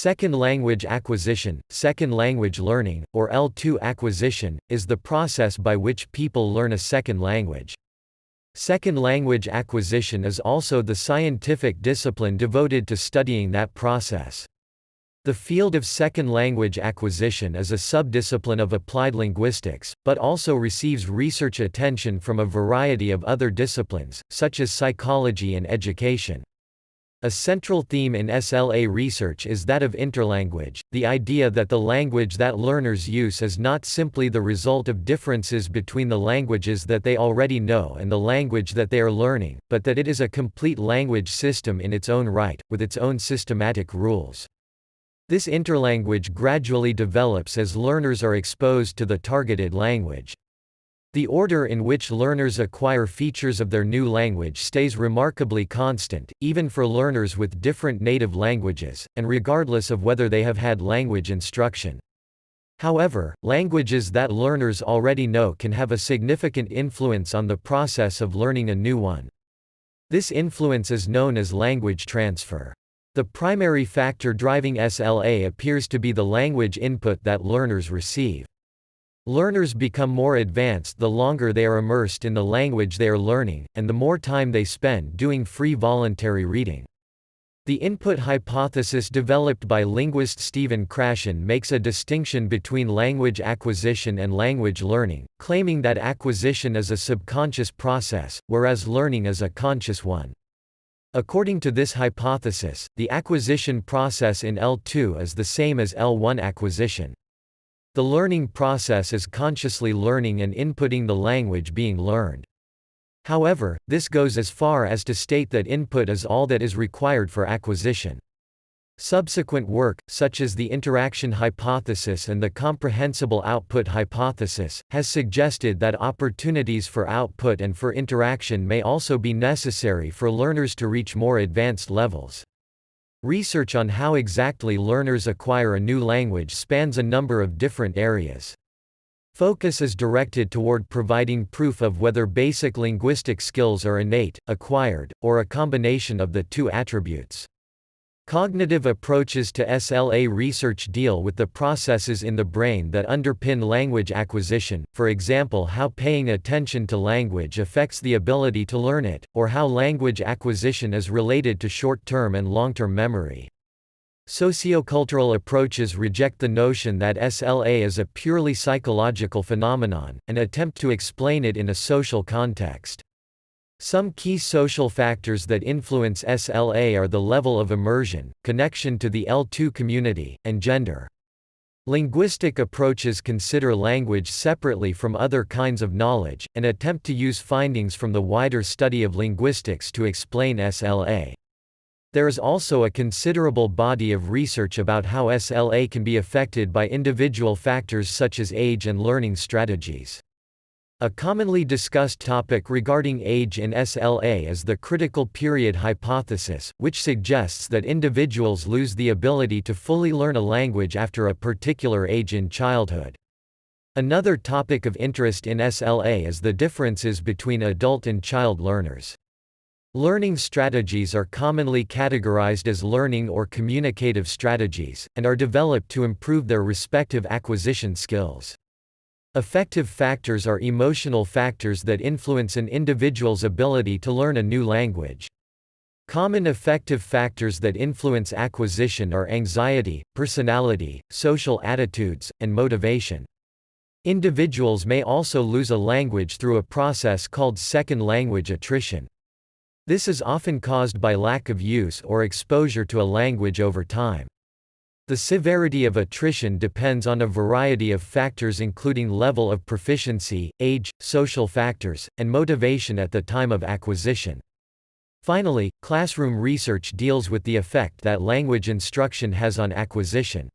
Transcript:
Second language acquisition, second language learning, or L2 acquisition, is the process by which people learn a second language. Second language acquisition is also the scientific discipline devoted to studying that process. The field of second language acquisition is a subdiscipline of applied linguistics, but also receives research attention from a variety of other disciplines, such as psychology and education. A central theme in SLA research is that of interlanguage, the idea that the language that learners use is not simply the result of differences between the languages that they already know and the language that they are learning, but that it is a complete language system in its own right, with its own systematic rules. This interlanguage gradually develops as learners are exposed to the targeted language. The order in which learners acquire features of their new language stays remarkably constant, even for learners with different native languages, and regardless of whether they have had language instruction. However, languages that learners already know can have a significant influence on the process of learning a new one. This influence is known as language transfer. The primary factor driving SLA appears to be the language input that learners receive. Learners become more advanced the longer they are immersed in the language they are learning, and the more time they spend doing free voluntary reading. The input hypothesis developed by linguist Stephen Krashen makes a distinction between language acquisition and language learning, claiming that acquisition is a subconscious process, whereas learning is a conscious one. According to this hypothesis, the acquisition process in L2 is the same as L1 acquisition. The learning process is consciously learning and inputting the language being learned. However, this goes as far as to state that input is all that is required for acquisition. Subsequent work, such as the interaction hypothesis and the comprehensible output hypothesis, has suggested that opportunities for output and for interaction may also be necessary for learners to reach more advanced levels. Research on how exactly learners acquire a new language spans a number of different areas. Focus is directed toward providing proof of whether basic linguistic skills are innate, acquired, or a combination of the two attributes. Cognitive approaches to SLA research deal with the processes in the brain that underpin language acquisition, for example how paying attention to language affects the ability to learn it, or how language acquisition is related to short-term and long-term memory. Sociocultural approaches reject the notion that SLA is a purely psychological phenomenon, and attempt to explain it in a social context. Some key social factors that influence SLA are the level of immersion, connection to the L2 community, and gender. Linguistic approaches consider language separately from other kinds of knowledge, and attempt to use findings from the wider study of linguistics to explain SLA. There is also a considerable body of research about how SLA can be affected by individual factors such as age and learning strategies. A commonly discussed topic regarding age in SLA is the critical period hypothesis, which suggests that individuals lose the ability to fully learn a language after a particular age in childhood. Another topic of interest in SLA is the differences between adult and child learners. Learning strategies are commonly categorized as learning or communicative strategies, and are developed to improve their respective acquisition skills. Affective factors are emotional factors that influence an individual's ability to learn a new language. Common affective factors that influence acquisition are anxiety, personality, social attitudes, and motivation. Individuals may also lose a language through a process called second language attrition. This is often caused by lack of use or exposure to a language over time. The severity of attrition depends on a variety of factors including level of proficiency, age, social factors, and motivation at the time of acquisition. Finally, classroom research deals with the effect that language instruction has on acquisition.